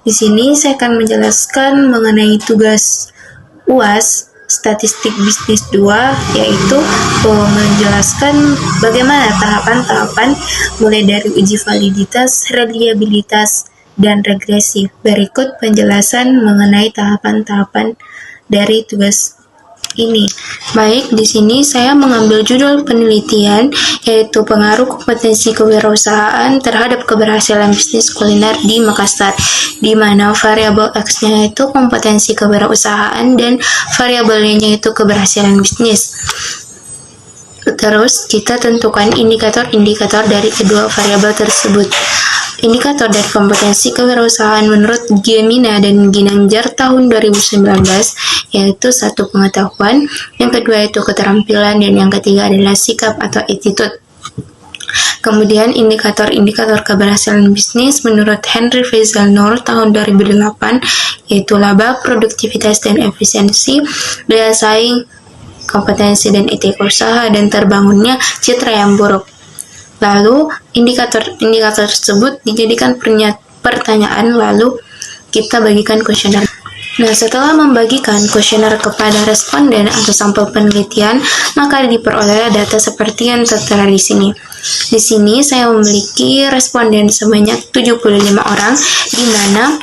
Di sini saya akan menjelaskan mengenai tugas UAS Statistik Bisnis 2, yaitu menjelaskan bagaimana tahapan-tahapan mulai dari uji validitas, reliabilitas, dan regresi. Berikut penjelasan mengenai tahapan-tahapan dari tugas ini. Baik, di sini saya mengambil judul penelitian yaitu pengaruh kompetensi kewirausahaan terhadap keberhasilan bisnis kuliner di Makassar, di mana variabel X-nya itu kompetensi kewirausahaan dan variabelnya itu keberhasilan bisnis. Terus kita tentukan indikator-indikator dari kedua variabel tersebut. Indikator dari kompetensi kewirausahaan menurut Gemina dan Ginanjar tahun 2019 yaitu satu pengetahuan, yang kedua itu keterampilan, dan yang ketiga adalah sikap atau attitude. Kemudian indikator-indikator keberhasilan bisnis menurut Henry Faisal Noor tahun 2008 yaitu laba, produktivitas dan efisiensi, daya saing, kompetensi dan etika usaha, dan terbangunnya citra yang buruk. Lalu indikator-indikator tersebut dijadikan pertanyaan, lalu kita bagikan kuesioner. Nah, setelah membagikan kuesioner kepada responden atau sampel penelitian, maka diperoleh data seperti yang tertera di sini. Di sini saya memiliki responden sebanyak 75 orang, di mana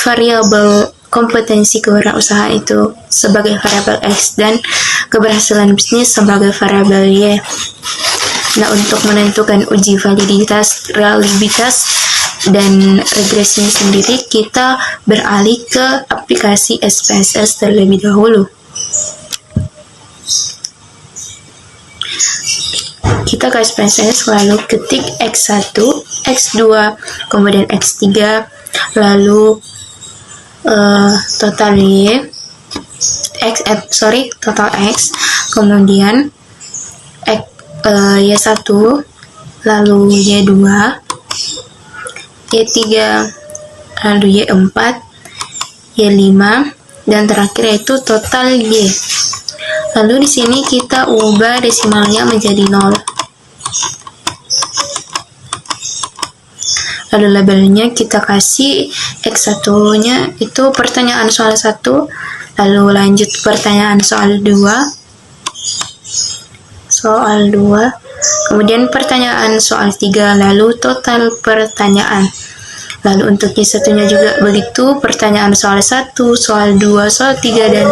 variabel kompetensi kewirausahaan itu sebagai variabel X dan keberhasilan bisnis sebagai variabel Y. Nah, untuk menentukan uji validitas, reliabilitas, dan regresinya sendiri, kita beralih ke aplikasi SPSS terlebih dahulu. Kita ke SPSS, lalu ketik X1, X2, kemudian X3, lalu total X, kemudian Y1, lalu Y2, Y3, lalu Y4, Y5, dan terakhir yaitu total Y. Lalu di sini kita ubah desimalnya menjadi 0. Lalu labelnya kita kasih X1-nya itu pertanyaan soal 1, lalu lanjut pertanyaan soal 2, kemudian pertanyaan soal 3, lalu total pertanyaan. Lalu untuk Y1-nya juga begitu, pertanyaan soal 1, soal 2, soal 3, dan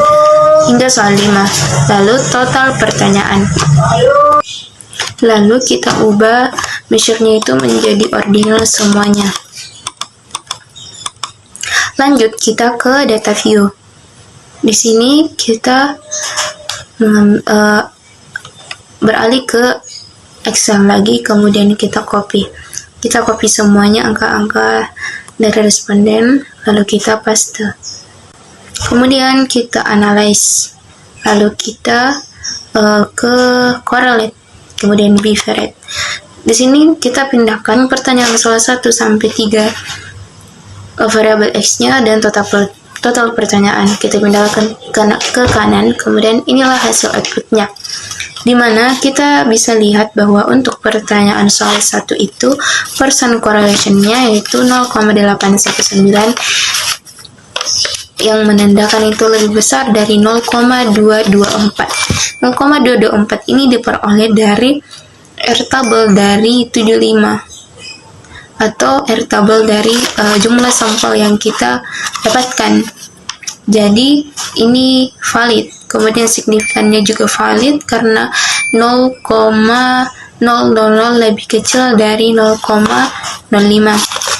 hingga soal 5, lalu total pertanyaan. Lalu kita ubah measure-nya itu menjadi ordinal semuanya. Lanjut kita ke data view. Di sini kita beralih ke Excel lagi, kemudian kita copy semuanya angka-angka dari responden, lalu kita paste. Kemudian kita analyze, lalu kita ke correlate, kemudian bivariate. Di sini kita pindahkan pertanyaan soal 1 sampai 3 variabel X-nya dan total pertanyaan. Kita pindahkan ke kanan, kemudian inilah hasil outputnya, di mana kita bisa lihat bahwa untuk pertanyaan soal 1 itu percent correlation-nya yaitu 0,819, yang menandakan itu lebih besar dari 0,224. 0,224 ini diperoleh dari R-table dari 75 atau R-table dari jumlah sampel yang kita dapatkan. Jadi ini valid. Kemudian signifikannya juga valid karena 0,000 lebih kecil dari 0,05.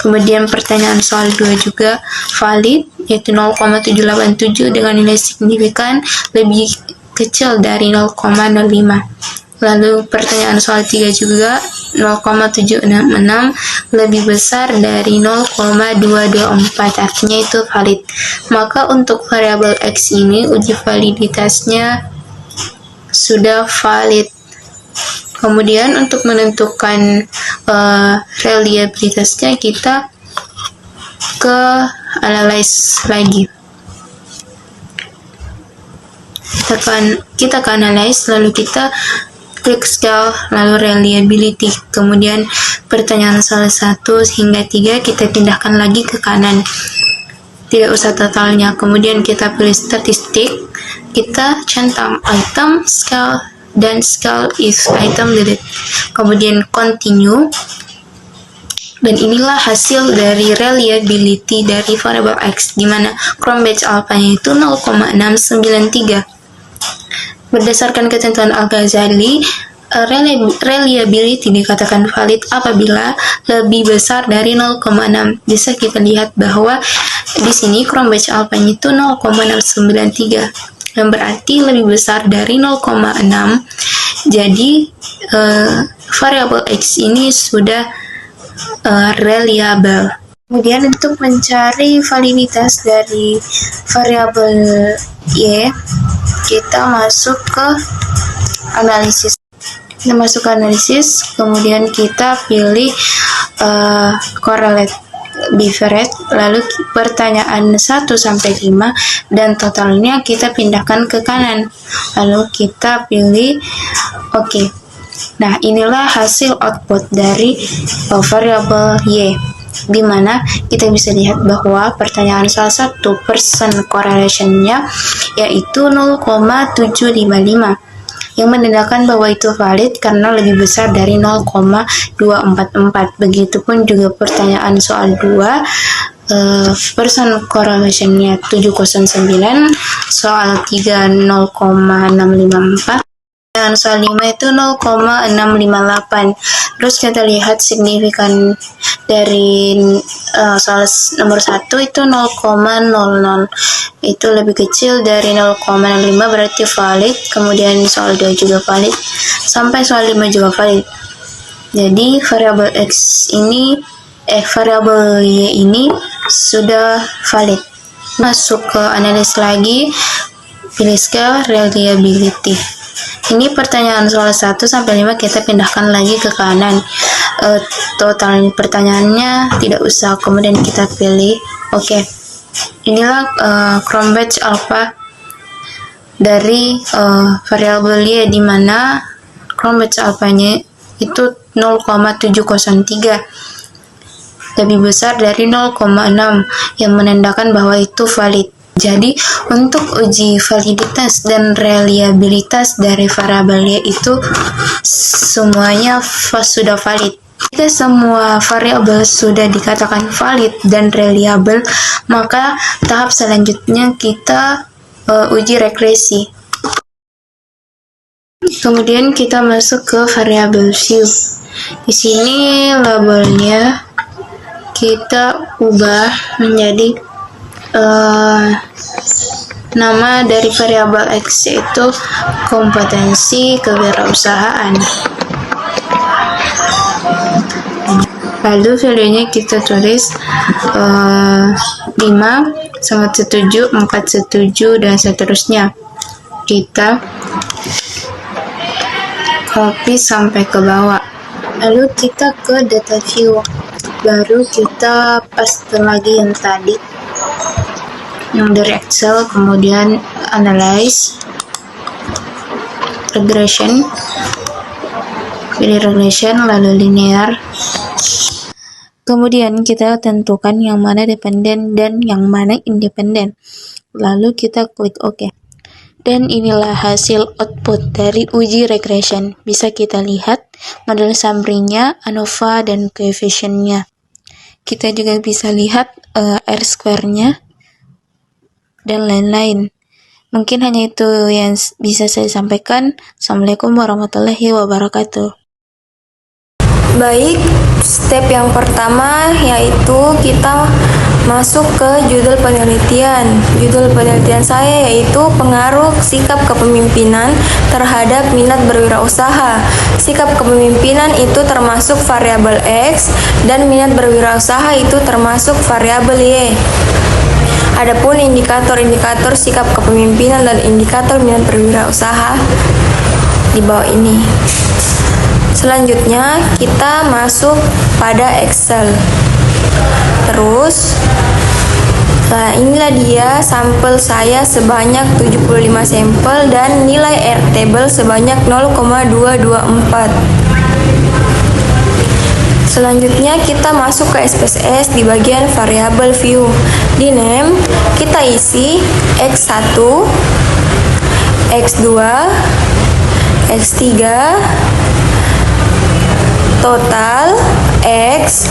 Kemudian pertanyaan soal 2 juga valid, yaitu 0,787 dengan nilai signifikan lebih kecil dari 0,05. Lalu pertanyaan soal 3 juga 0,766 lebih besar dari 0,224, artinya itu valid. Maka untuk variabel X ini uji validitasnya sudah valid. Kemudian untuk menentukan reliabilitasnya kita ke analyze lagi. Kita ke analyze, lalu kita click scale, lalu reliability, kemudian pertanyaan salah 1 hingga 3 kita pindahkan lagi ke kanan, tidak usah totalnya. Kemudian kita pilih statistik, kita centang item, scale, dan scale if item delete, kemudian continue. Dan inilah hasil dari reliability dari variable X, di mana Chrome Batch alpha-nya itu 0,693. Berdasarkan ketentuan Al-Ghazali, reliability dikatakan valid apabila lebih besar dari 0,6. Bisa kita lihat bahwa di sini Chrome Batch alpha-nya itu 0,693, yang berarti lebih besar dari 0,6. Jadi variable X ini sudah reliable. Kemudian untuk mencari validitas dari variabel Y, kita masuk ke analisis. Kita masuk ke analisis, kemudian kita pilih correlate bivariate, lalu pertanyaan 1 sampai 5 dan totalnya kita pindahkan ke kanan. Lalu kita pilih oke. Nah, inilah hasil output dari variabel Y, di mana kita bisa lihat bahwa pertanyaan salah satu percent correlation-nya yaitu 0,755, yang menandakan bahwa itu valid karena lebih besar dari 0,244. Begitupun juga pertanyaan soal 2, percent correlation-nya 709, soal 3 0,654, dan soal 5 itu 0,658. Terus kita lihat signifikan dari soal nomor 1 itu 0,00, itu lebih kecil dari 0,5, berarti valid. Kemudian soal 2 juga valid, sampai soal 5 juga valid. Jadi variabel X ini variabel Y ini sudah valid. Masuk ke analis lagi, pilih scale reliability. Ini pertanyaan soal 1 sampai 5 kita pindahkan lagi ke kanan. Total pertanyaannya tidak usah, kemudian kita pilih oke. Inilah Chrome Batch alpha dari variabel Y, di mana Chrome Batch alpha-nya itu 0,703, lebih besar dari 0,6, yang menandakan bahwa itu valid. Jadi untuk uji validitas dan reliabilitas dari variabel Y itu semuanya sudah valid. Jika semua variabel sudah dikatakan valid dan reliable, maka tahap selanjutnya kita uji regresi. Kemudian kita masuk ke variabel view. Di sini labelnya kita ubah menjadi nama dari variabel X, yaitu kompetensi kewirausahaan. Lalu valuenya kita tulis 5, sangat setuju, 4 setuju, dan seterusnya. Kita copy sampai ke bawah. Lalu kita ke data view, baru kita paste lagi yang tadi, yang dari Excel, kemudian analyze, regression, pilih regression, lalu linear. Kemudian kita tentukan yang mana dependen dan yang mana independen, lalu kita klik OK. Dan inilah hasil output dari uji regression. Bisa kita lihat model summary-nya, ANOVA, dan coefficient-nya. Kita juga bisa lihat R-square-nya dan lain-lain. Mungkin hanya itu yang bisa saya sampaikan. Assalamualaikum warahmatullahi wabarakatuh. Baik, step yang pertama yaitu kita masuk ke judul penelitian. Judul penelitian saya yaitu pengaruh sikap kepemimpinan terhadap minat berwirausaha. Sikap kepemimpinan itu termasuk variabel X dan minat berwirausaha itu termasuk variabel Y. Adapun indikator-indikator sikap kepemimpinan dan indikator minat berwirausaha di bawah ini. Selanjutnya kita masuk pada Excel. Terus Nah, inilah dia sampel saya sebanyak 75 sampel dan nilai Airtable sebanyak 0,224. Selanjutnya kita masuk ke SPSS di bagian variabel view. Di name kita isi X1, X2, X3, total X,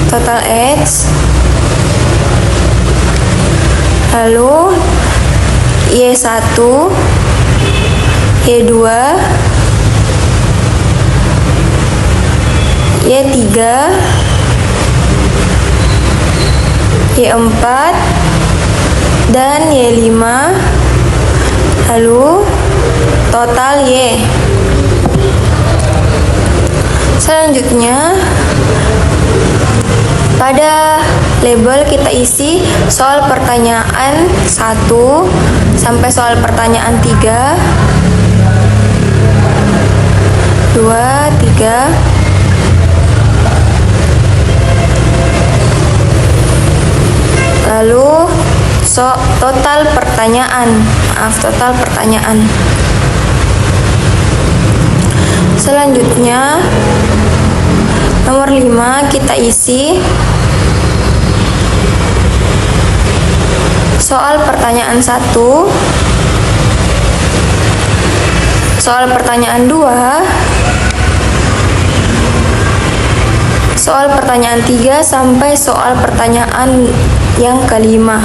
total X, lalu Y1, Y2, Y3, Y4, dan Y5, lalu total Y. Selanjutnya pada label kita isi soal pertanyaan 1 sampai soal pertanyaan 3, 2, 3, lalu total pertanyaan. Selanjutnya nomor 5 kita isi soal pertanyaan 1, soal pertanyaan 2, soal pertanyaan 3 sampai soal pertanyaan yang kelima.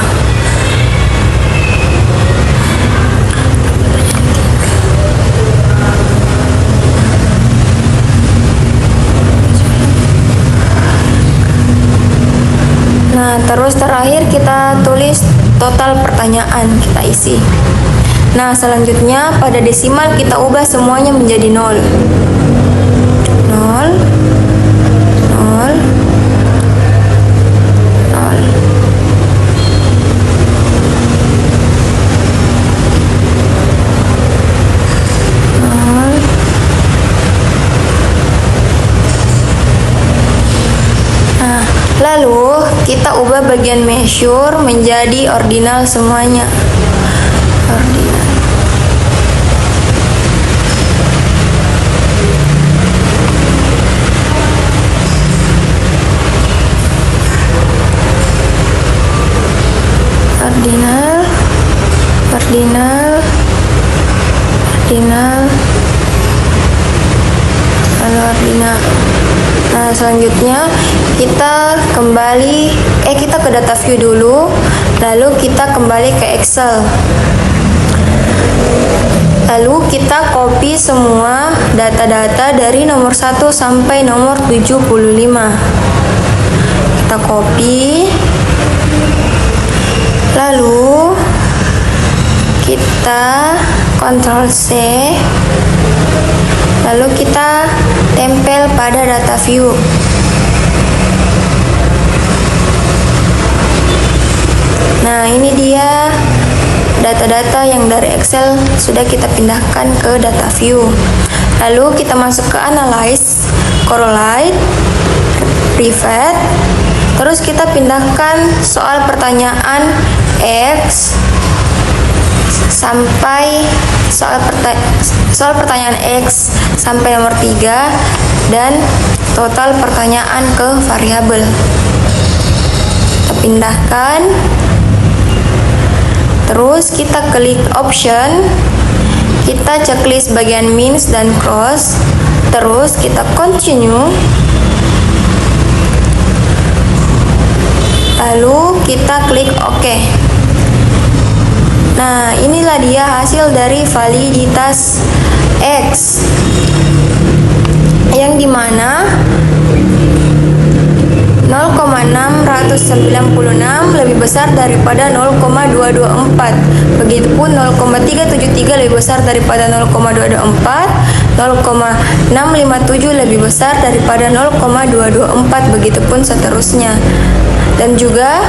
Nah, terus terakhir kita tulis total pertanyaan, kita isi. Nah, selanjutnya pada desimal kita ubah semuanya menjadi 0. 0, 0, 0. Lalu kita ubah bagian measure menjadi ordinal semuanya. Ordinal. Ordinal, ordinal, ordinal, lalu ordinal. Nah, selanjutnya kita ke data view dulu, lalu kita kembali ke Excel. Lalu kita copy semua data-data dari nomor 1 sampai nomor 75. Kita copy. Lalu kita Ctrl C. Lalu kita tempel pada data view. Nah, ini dia data-data yang dari Excel sudah kita pindahkan ke data view. Lalu kita masuk ke Analyze, Correlate, Private. Terus kita pindahkan soal pertanyaan X sampai soal pertanyaan X sampai nomor 3 dan total pertanyaan ke variabel. Kita pindahkan. Terus kita klik option, kita checklist bagian means dan cross, terus kita continue, lalu kita klik OK. Nah, inilah dia hasil dari validitas X, yang dimana 0,696 lebih besar daripada 0,224. Begitupun 0,373 lebih besar daripada 0,224, 0,657 lebih besar daripada 0,224, begitupun seterusnya. Dan juga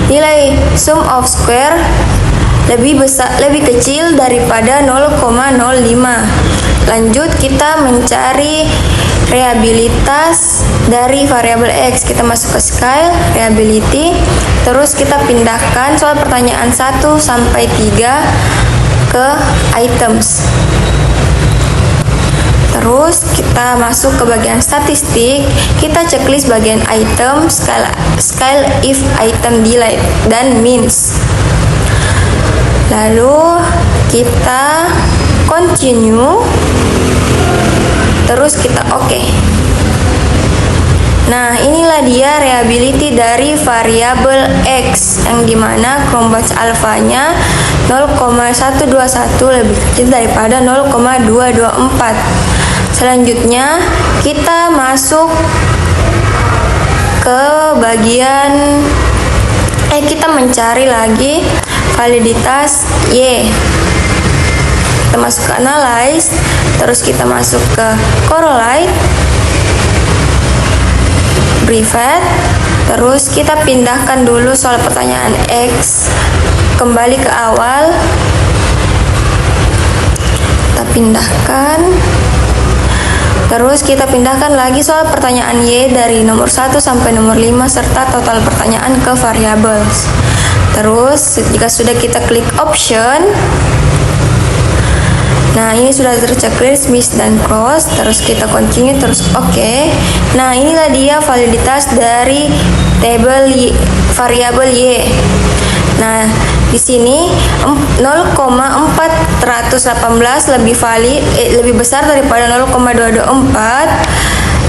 nilai sum of square lebih kecil daripada 0,05. Lanjut kita mencari reliabilitas dari variabel X. Kita masuk ke scale, reliability, terus kita pindahkan soal pertanyaan 1 sampai 3 ke items. Terus kita masuk ke bagian statistik, kita checklist bagian item, scale if item delete, dan means. Lalu kita continue, terus kita oke. Nah, inilah dia reliability dari variabel X, yang dimana Chromebase alfanya 0,121 lebih kecil daripada 0,224. Selanjutnya kita masuk ke bagian kita mencari lagi validitas Y. Kita masuk ke analyze, terus kita masuk ke correlate, brevet, terus kita pindahkan dulu soal pertanyaan X kembali ke awal, kita pindahkan, terus kita pindahkan lagi soal pertanyaan Y dari nomor 1 sampai nomor 5 serta total pertanyaan ke variables. Terus jika sudah kita klik option, nah ini sudah terchecklist miss dan cross, terus kita continue, terus oke. Nah, inilah dia validitas dari table variabel Y. Nah, di sini 0,418 lebih besar daripada 0,224,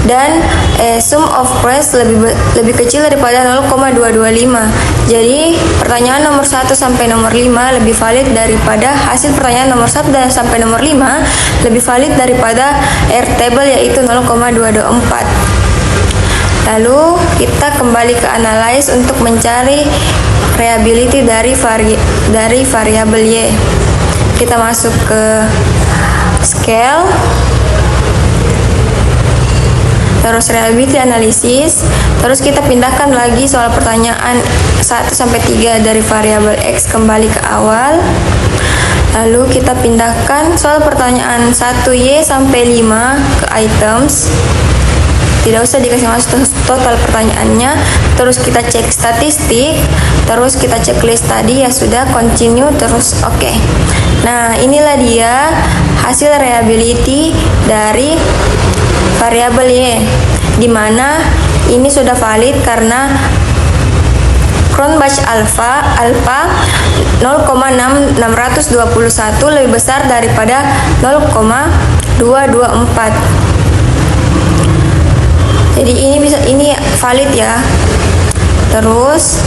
dan sum of price lebih kecil daripada 0,225. Jadi pertanyaan nomor 1 sampai nomor 5 lebih valid daripada hasil pertanyaan nomor 1 dan sampai nomor 5 lebih valid daripada R table, yaitu 0,224. Lalu kita kembali ke analyze untuk mencari reliability dari variabel Y. Kita masuk ke scale, terus reliability analysis, terus kita pindahkan lagi soal pertanyaan 1 sampai 3 dari variabel X kembali ke awal. Lalu kita pindahkan soal pertanyaan 1Y sampai 5 ke items. Tidak usah dikasih masuk total pertanyaannya. Terus kita cek statistik, terus kita checklist tadi, ya sudah, continue, terus oke. Nah, inilah dia hasil reliability dari variabel Y, dimana ini sudah valid karena Chromebase alpha 0,621 lebih besar daripada 0,224. Jadi ini valid ya. Terus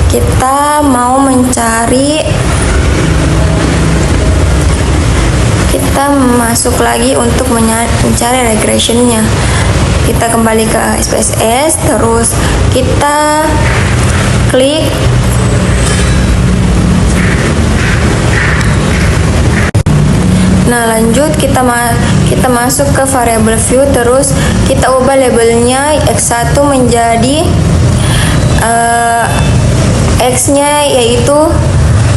kita mau mencari, kita masuk lagi untuk mencari regressionnya. Kita kembali ke SPSS, terus kita klik Nah, lanjut kita masuk ke variable view, terus kita ubah labelnya X1 menjadi X-nya yaitu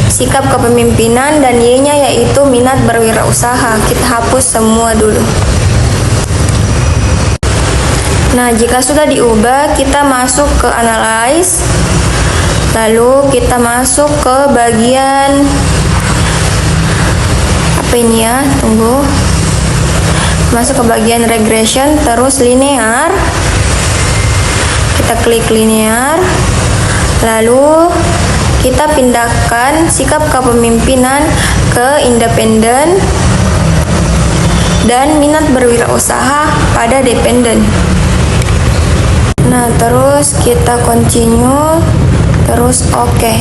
sikap kepemimpinan dan Y-nya yaitu minat berwirausaha. Kita hapus semua dulu. Nah, jika sudah diubah, kita masuk ke analyze, lalu kita masuk ke bagian apa ini ya, tunggu, masuk ke bagian regression, terus linear, kita klik linear, lalu kita pindahkan sikap kepemimpinan ke independen dan minat berwirausaha pada dependen. Nah, terus kita continue, terus oke.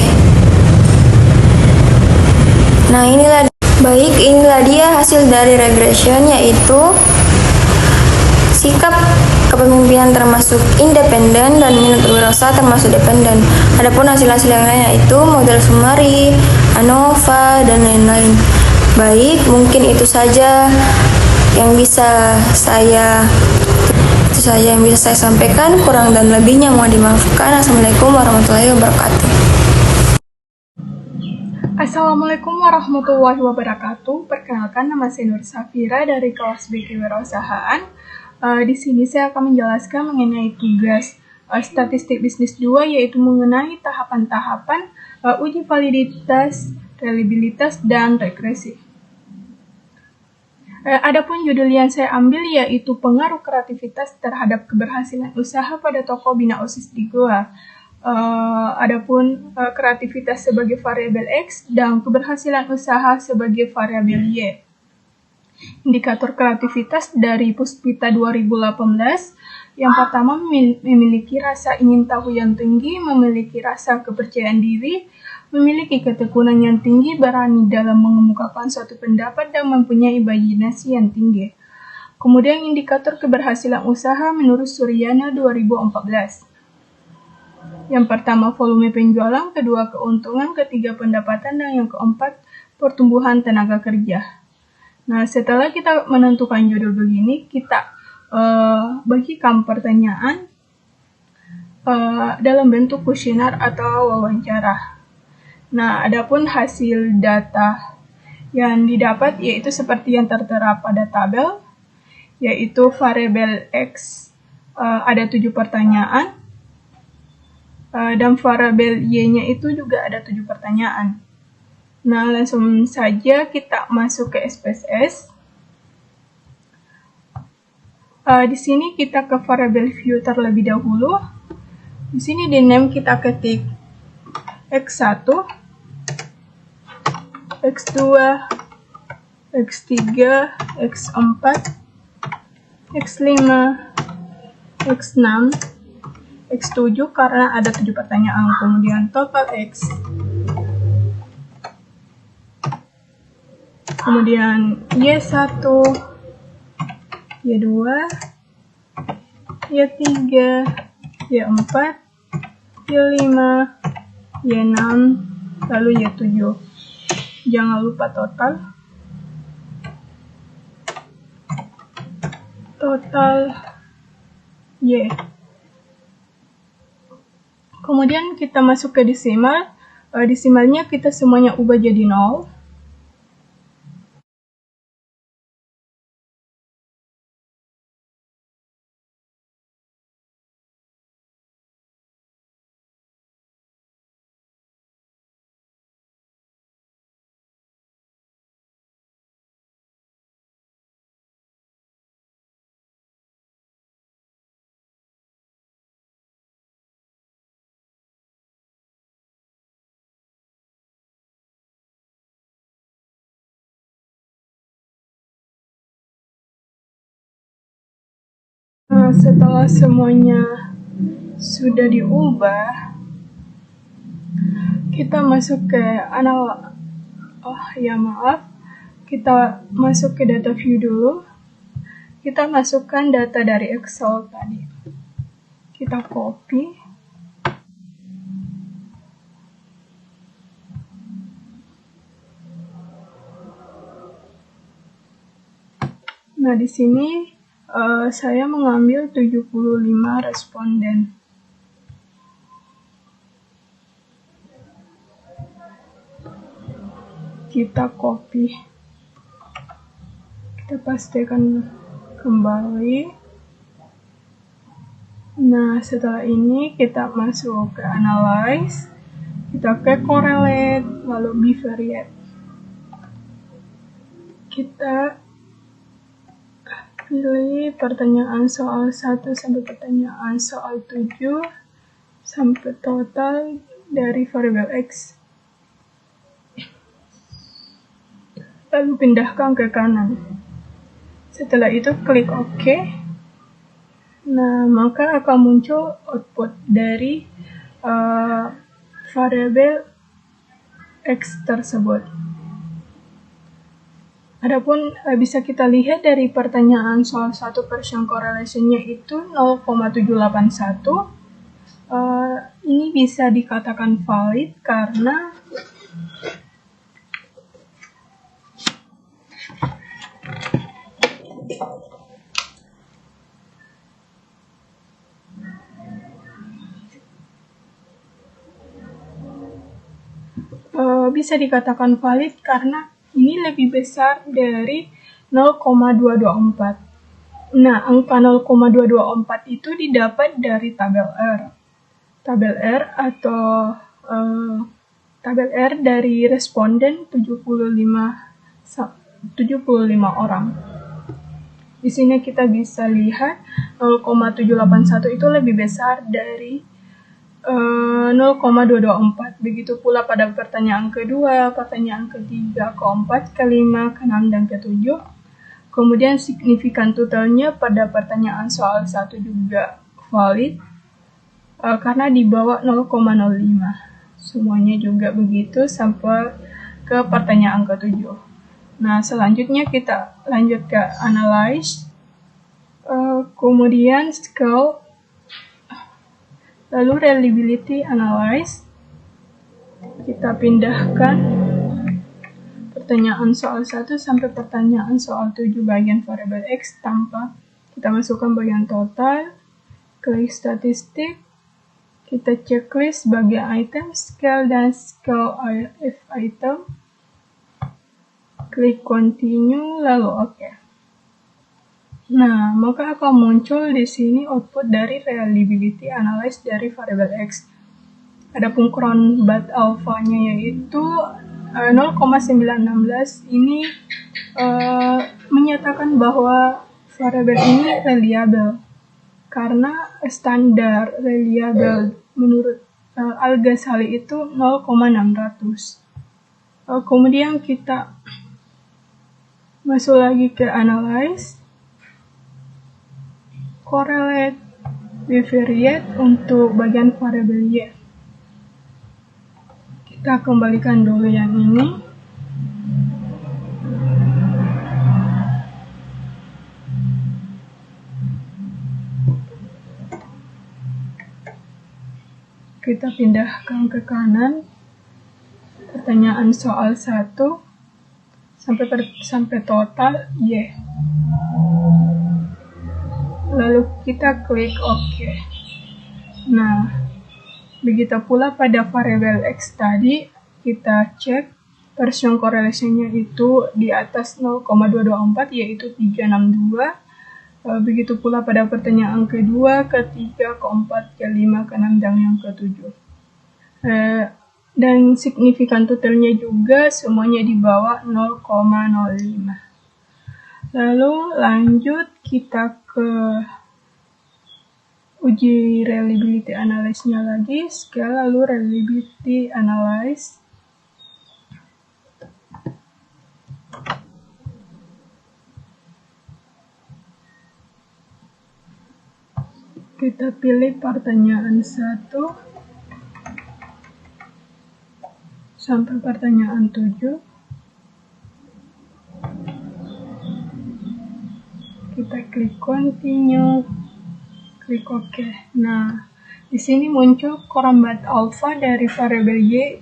Nah, inilah dia hasil dari regression, yaitu sikap kepemimpinan termasuk independen dan minat berwirausaha termasuk dependen. Adapun hasil-hasil yang lain yaitu model summary, ANOVA, dan lain-lain. Baik, mungkin itu saja yang bisa saya sampaikan. Kurang dan lebihnya mohon dimaafkan. Assalamualaikum warahmatullahi wabarakatuh. Assalamualaikum warahmatullahi wabarakatuh. Perkenalkan, nama saya Nur Safira dari kelas B Kewirausahaan. Di sini saya akan menjelaskan mengenai tugas statistik bisnis 2, yaitu mengenai tahapan-tahapan uji validitas, reliabilitas, dan regresi. Adapun judul yang saya ambil yaitu pengaruh kreativitas terhadap keberhasilan usaha pada toko bina OSIS di Goa. Adapun kreativitas sebagai variabel X dan keberhasilan usaha sebagai variabel Y. Indikator kreativitas dari Puspita 2018, yang pertama memiliki rasa ingin tahu yang tinggi, memiliki rasa kepercayaan diri, memiliki ketekunan yang tinggi, berani dalam mengemukakan suatu pendapat, dan mempunyai imajinasi yang tinggi. Kemudian indikator keberhasilan usaha menurut Suryana 2014. Yang pertama volume penjualan, kedua keuntungan, ketiga pendapatan, dan yang keempat pertumbuhan tenaga kerja. Nah, setelah kita menentukan judul begini, kita bagikan pertanyaan dalam bentuk kuesioner atau wawancara. Nah, adapun hasil data yang didapat yaitu seperti yang tertera pada tabel, yaitu variabel X ada 7 pertanyaan, dan variabel Y-nya itu juga ada 7 pertanyaan. Nah, langsung saja kita masuk ke SPSS. Di sini kita ke variabel view terlebih dahulu. Di sini di name kita ketik X1, X2, X3, X4, X5, X6, X7 karena ada 7 pertanyaan, kemudian total X, kemudian Y1, Y2, Y3, Y4, Y5, Y6, lalu Y7. Jangan lupa total Y. Kemudian kita masuk ke desimal. Desimalnya kita semuanya ubah jadi 0. Nah, setelah semuanya sudah diubah, kita masuk ke kita masuk ke data view dulu. Kita masukkan data dari Excel tadi. Kita copy. Nah, di sini saya mengambil 75 responden. Kita copy. Kita pastikan kembali. Nah, setelah ini kita masuk ke analyze. Kita ke correlate, lalu bivariate. Kita pilih pertanyaan soal 1 sampai pertanyaan soal 7 sampai total dari variabel X. Lalu pindahkan ke kanan. Setelah itu klik OK. Nah, maka akan muncul output dari variabel X tersebut. Adapun bisa kita lihat dari pertanyaan soal 1 Pearson correlation-nya itu 0,781. Ini bisa dikatakan valid karena bisa dikatakan valid karena ini lebih besar dari 0,224. Nah, angka 0,224 itu didapat dari tabel R. Tabel R atau tabel R dari responden 75 orang. Di sini kita bisa lihat 0,781 itu lebih besar dari 0,224. Begitu pula pada pertanyaan kedua, pertanyaan ketiga, keempat, kelima, keenam, dan ketujuh. Kemudian signifikan totalnya pada pertanyaan soal 1 juga valid karena di bawah 0,05. Semuanya juga begitu sampai ke pertanyaan ketujuh. Nah, selanjutnya kita lanjut ke analyze, kemudian scale, lalu reliability analyze. Kita pindahkan pertanyaan soal 1 sampai pertanyaan soal 7 bagian variabel X tanpa kita masukkan bagian total, klik statistik, kita checklist bagian item, scale dan scale if item, klik continue, lalu OK. Nah, maka akan muncul di sini output dari reliability analysis dari variabel X. Adapun cron bat alpha-nya yaitu 0,916 ini menyatakan bahwa variabel ini reliable karena standar reliable menurut Al-Ghazali itu 0,600. Kemudian kita masuk lagi ke analyze, correlate, bivariate untuk bagian variabel Y. Kita kembalikan dulu yang ini. Kita pindahkan ke kanan. Pertanyaan soal 1 sampai total Y. Lalu kita klik OK. Nah, begitu pula pada variabel X tadi, kita cek Pearson correlation-nya itu di atas 0,224 yaitu 362. Begitu pula pada pertanyaan kedua, ketiga, keempat, kelima, keenam, dan yang ketujuh. Dan signifikan totalnya juga semuanya di bawah 0,05. Lalu lanjut kita ke uji reliability analysis-nya lagi, scale, lalu reliability analysis. Kita pilih pertanyaan 1 sampai pertanyaan 7. Kita klik continue, klik OK. Nah, di sini muncul korombat alpha dari variabel Y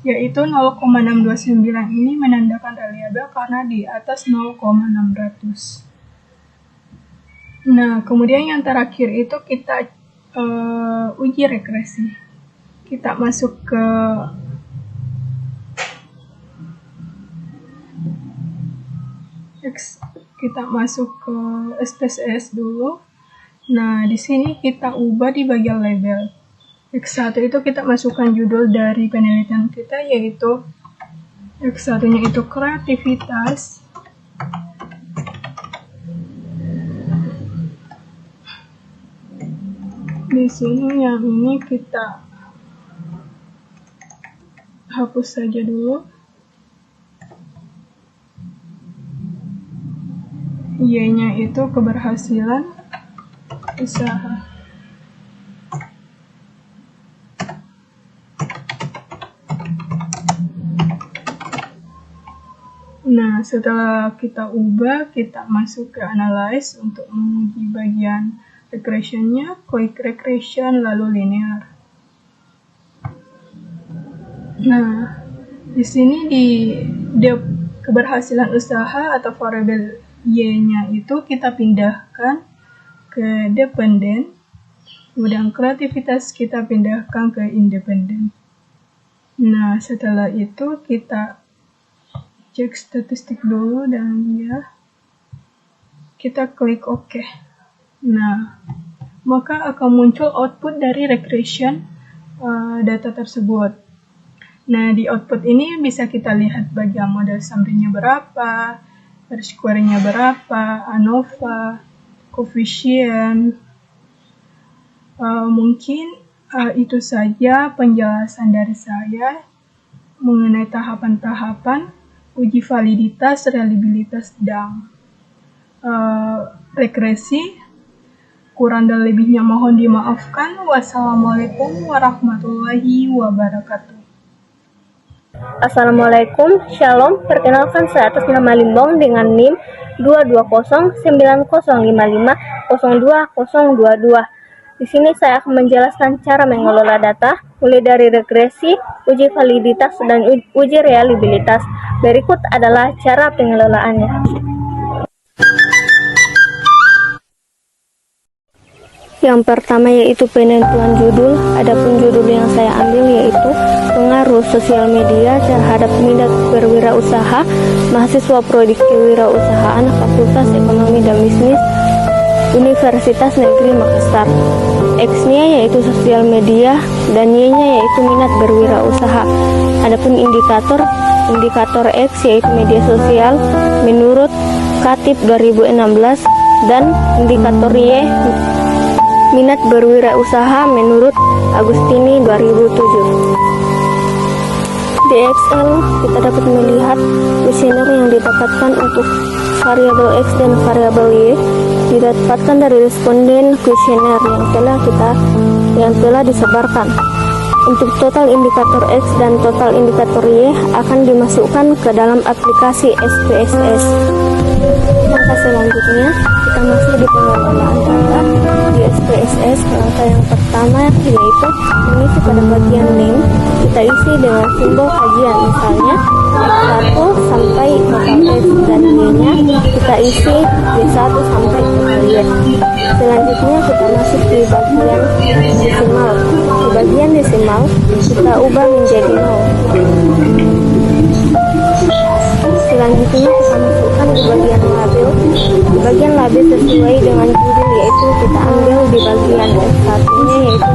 yaitu 0,629 ini menandakan reliable karena di atas 0,600. Nah, kemudian yang terakhir itu kita uji regresi. Kita masuk ke kita masuk ke SPSS dulu. Nah, di sini kita ubah di bagian label. X1 itu kita masukkan judul dari penelitian kita yaitu X1-nya itu kreativitas. Di sini yang ini kita hapus saja dulu. Y-nya itu keberhasilan usaha. Nah, setelah kita ubah, kita masuk ke analyze untuk menguji bagian regression-nya, quick regression, lalu linear. Nah, di sini di keberhasilan usaha atau variabel Y-nya itu kita pindahkan ke dependen, kemudian kreativitas kita pindahkan ke independen. Nah, setelah itu kita cek statistik dulu dan ya, kita klik OK. Nah, maka akan muncul output dari regression data tersebut. Nah, di output ini bisa kita lihat bagian model sampingnya berapa, R-square-nya berapa, ANOVA, koefisien. Mungkin itu saja penjelasan dari saya mengenai tahapan-tahapan uji validitas, reliabilitas, dan regresi. Kurang dan lebihnya mohon dimaafkan. Wassalamualaikum warahmatullahi wabarakatuh. Assalamualaikum, Shalom. Perkenalkan, saya atas nama Limbong dengan NIM 2209055020022. Di sini saya akan menjelaskan cara mengelola data, mulai dari regresi, uji validitas, dan uji reliabilitas. Berikut adalah cara pengelolaannya. Yang pertama yaitu penentuan judul. Adapun judul yang saya ambil yaitu pengaruh sosial media terhadap minat berwirausaha mahasiswa prodi kewirausahaan Fakultas Ekonomi dan Bisnis Universitas Negeri Makassar. X-nya yaitu sosial media dan Y-nya yaitu minat berwirausaha. Adapun indikator X yaitu media sosial menurut Katib 2016 dan indikator Y minat berwirausaha menurut Agustini 2007. Di Excel kita dapat melihat kuesioner yang didapatkan untuk variabel X dan variabel Y didapatkan dari responden kuesioner yang telah disebarkan. Untuk total indikator X dan total indikator Y akan dimasukkan ke dalam aplikasi SPSS. Langkah selanjutnya kita masuk di pengelolaan data di SPSS. Langkah yang pertama yaitu mengisi pada bagian name. Kita isi dengan simbol kajian, misalnya X1 sampai total X, dan Y-nya kita isi Y1 sampai total Y. Selanjutnya kita masuk di bagian desimal. Di bagian desimal kita ubah menjadi 0. Selanjutnya kita masukkan di bagian label. Di bagian label sesuai dengan judul, yaitu kita ambil di bagian S1-nya yaitu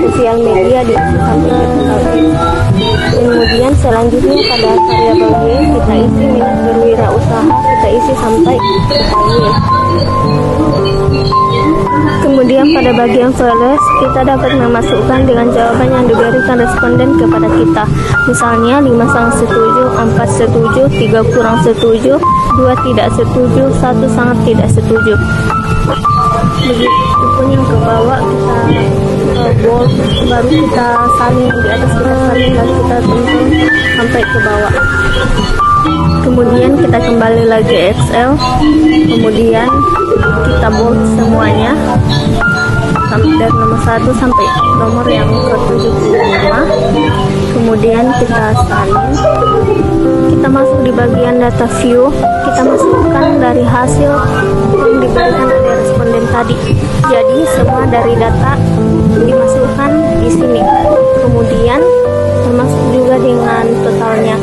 sosial media diisi sampai ke total X. Kemudian selanjutnya pada variabel Y kita isi minat berwirausaha, kita isi sampai total Y. Kemudian pada bagian values kita dapat memasukkan dengan jawaban yang diberikan responden kepada kita. Misalnya 5 sangat setuju, 4 setuju, 3 kurang setuju, 2 tidak setuju, 1 sangat tidak setuju. Begitupun yang ke bawah kita bold, baru kita salin, di atas kita salin, lalu kita tuntun sampai ke bawah. Kemudian kita kembali lagi Excel, kemudian kita bold semuanya dari nomor 1 sampai nomor yang ke-75. Kemudian kita salin, kita masuk di bagian data view, kita masukkan dari hasil yang diberikan oleh responden tadi. Jadi semua dari data dimasukkan di sini. Kemudian termasuk juga dengan totalnya.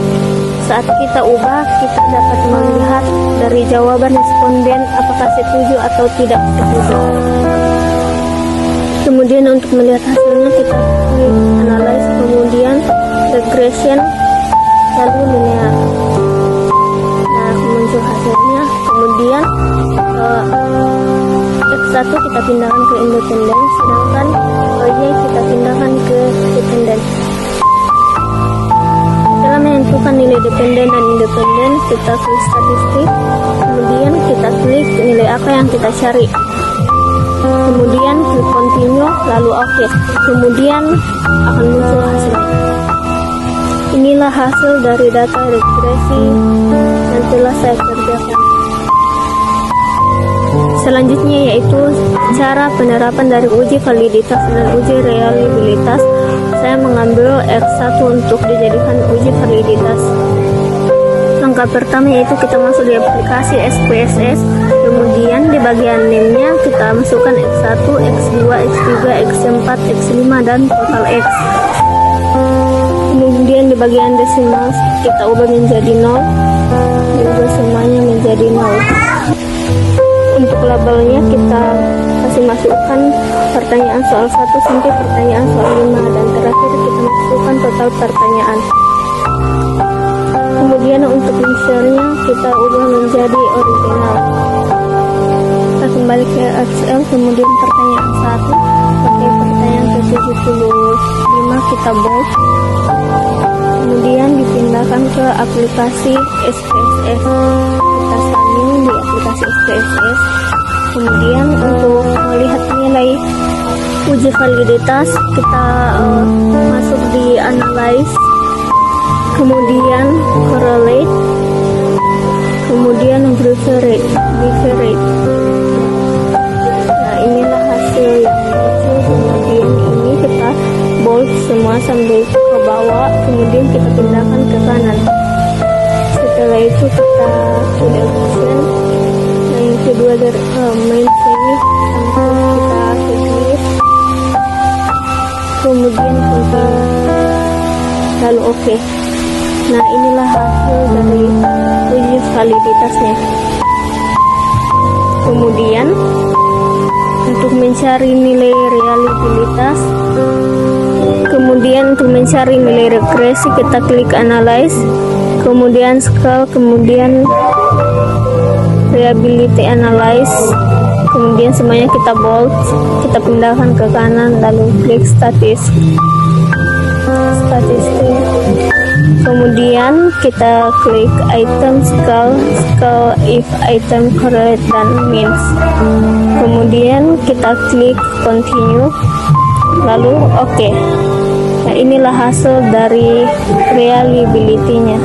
Saat kita ubah, kita dapat melihat dari jawaban responden apakah setuju atau tidak setuju. Kemudian untuk melihat hasilnya kita klik analyze, kemudian regression, lalu linear. Nah, muncul hasilnya. Kemudian X1 kita pindahkan ke independen, sedangkan Y kita pindahkan ke dependen. Setelah menentukan nilai dependen dan independen, kita klik statistik, kemudian kita klik nilai apa yang kita cari. Kemudian klik continue, lalu OK. Kemudian akan muncul hasilnya. Inilah hasil dari data regresi yang telah saya kerjakan. Selanjutnya yaitu cara penerapan dari uji validitas dan uji reliabilitas. Saya mengambil X1 untuk dijadikan uji validitas. Langkah pertama yaitu kita masuk di aplikasi SPSS, kemudian di bagian name-nya kita masukkan X1, X2, X3, X4, X5, dan total X. Kemudian di bagian desimal kita ubah menjadi 0, diubah semuanya menjadi 0. Untuk labelnya kita kasih masukkan pertanyaan soal 1 sampai pertanyaan soal 5, dan terakhir kita masukkan total pertanyaan. Kemudian untuk insertnya kita ubah menjadi original. Kita kembali ke Excel, kemudian pertanyaan 1 pakai pertanyaan ke-75 kita bold. Kemudian dipindahkan ke aplikasi SPSS. Kita sign di aplikasi SPSS. Kemudian untuk melihat nilai uji validitas kita masuk di analyze, kemudian correlate, kemudian bivariate. Nah, inilah hasil yang muncul. Kemudian ini kita bold semua sampai ke bawah, kemudian kita pindahkan ke kanan. Setelah itu kita pilih option. Nah, yang kedua dari main finish, kita klik, kemudian continue, lalu oke. Nah, inilah hasil dari uji validitasnya. Kemudian untuk mencari nilai reliabilitas, kemudian untuk mencari nilai regresi kita klik analyze, kemudian scale, kemudian reliability analyze, kemudian semuanya kita bold, kita pindahkan ke kanan, lalu klik statistik. Kemudian kita klik item scale if item correct dan means. Kemudian kita klik continue, lalu oke. Nah, inilah hasil dari reliability-nya.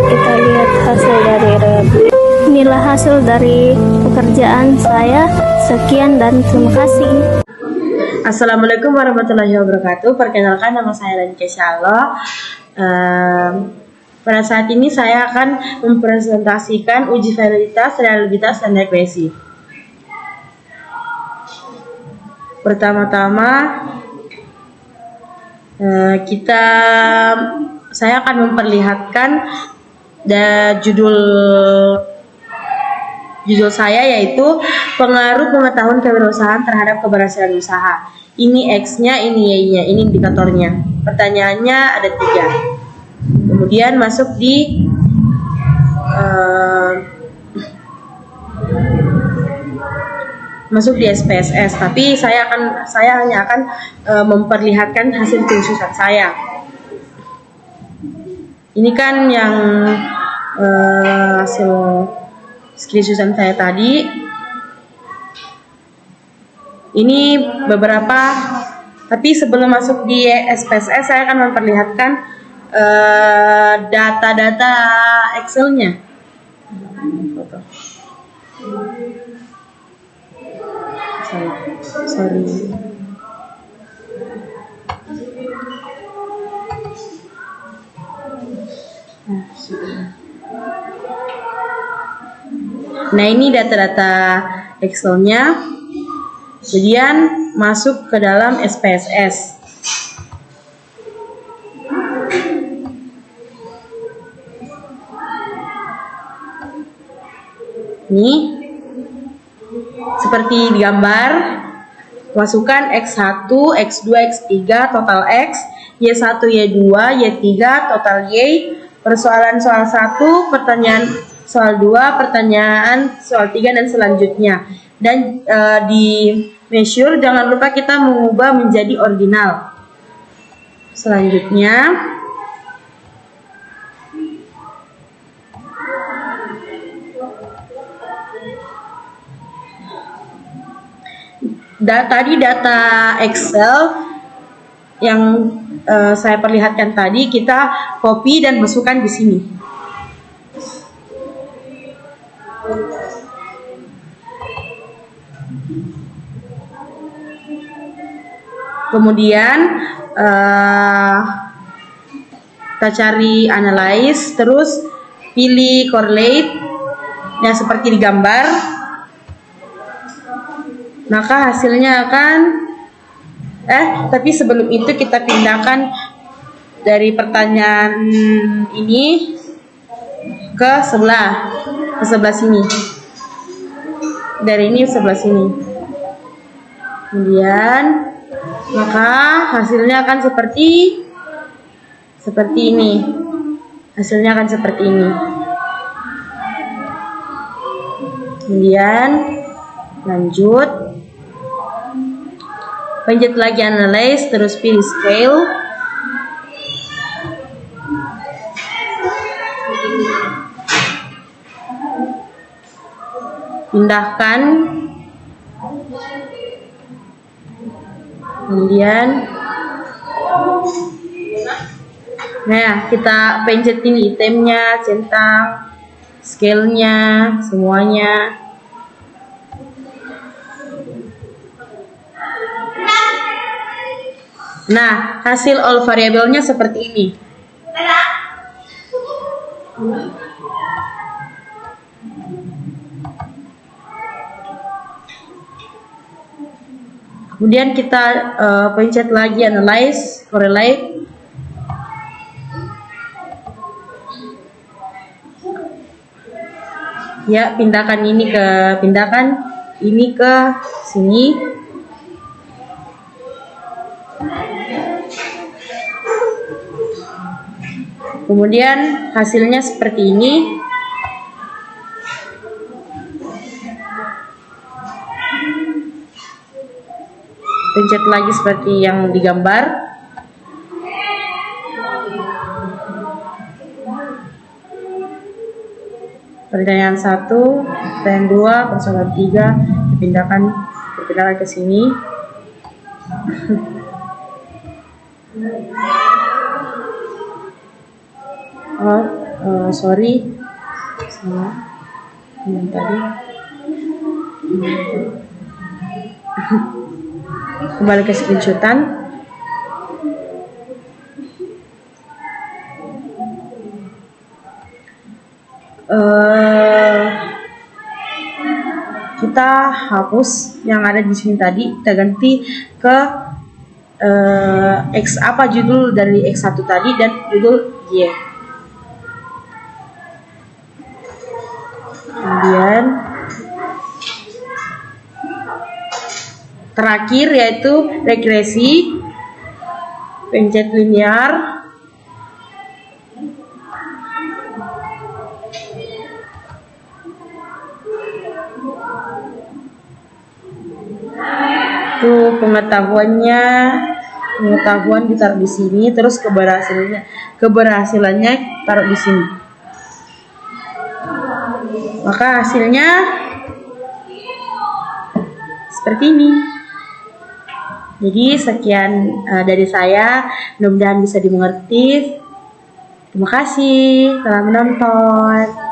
Kita lihat hasil dari reliability. Inilah hasil dari pekerjaan saya. Sekian dan terima kasih. Assalamualaikum warahmatullahi wabarakatuh. Perkenalkan, nama saya Rani Kesyalo. Pada saat ini saya akan mempresentasikan uji validitas, reliabilitas, dan regresi. Pertama-tama saya akan memperlihatkan judul saya, yaitu pengaruh pengetahuan kewirausahaan terhadap keberhasilan usaha. Ini X-nya, ini Y-nya, ini indikatornya. Pertanyaannya ada 3. Kemudian masuk di SPSS. Tapi saya hanya akan memperlihatkan hasil pengusutan saya. Ini kan yang hasil skripsiusan saya tadi. Ini beberapa, tapi sebelum masuk di SPSS saya akan memperlihatkan data-data Excel-nya. Sorry. Nah, ini data-data Excel-nya. Kemudian masuk ke dalam SPSS. Ini seperti di gambar, masukkan X1, X2, X3, total X, Y1, Y2, Y3, total Y, persoalan soal 1, pertanyaan soal 2, pertanyaan soal 3, dan selanjutnya. Dan di measure jangan lupa kita mengubah menjadi ordinal. Selanjutnya tadi data Excel yang saya perlihatkan tadi kita copy dan masukkan di sini. Kemudian kita cari analyze, terus pilih correlate, yang seperti di gambar. Maka hasilnya akan Tapi sebelum itu kita pindahkan dari pertanyaan ini ke sebelah sini. Dari ini sebelah sini. Kemudian maka hasilnya akan seperti ini. Hasilnya akan seperti ini. Kemudian lanjut, pencet lagi analyze, terus pilih scale. Pindahkan. Kemudian kita pencet ini itemnya, centang, scale-nya, semuanya. Nah, hasil all variabelnya seperti ini. Kemudian kita pencet lagi analyze, correlate. Ya, pindahkan ini ke sini. Kemudian hasilnya seperti ini. Pencet lagi seperti yang digambar. Pertanyaan 1, pertanyaan 2, persoalan 3 dipindahkan ke sini. Sorry, salah yang tadi. Kembali ke screenshotan. Kita hapus yang ada di sini tadi, kita ganti ke X apa judul dari X1 tadi dan judul Y. Kemudian terakhir yaitu regresi, pencet linear. Tuh pengetahuan ditaruh di sini, terus keberhasilannya taruh di sini. Maka hasilnya seperti ini. Jadi sekian dari saya, mudah-mudahan bisa dimengerti. Terima kasih telah menonton.